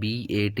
BAT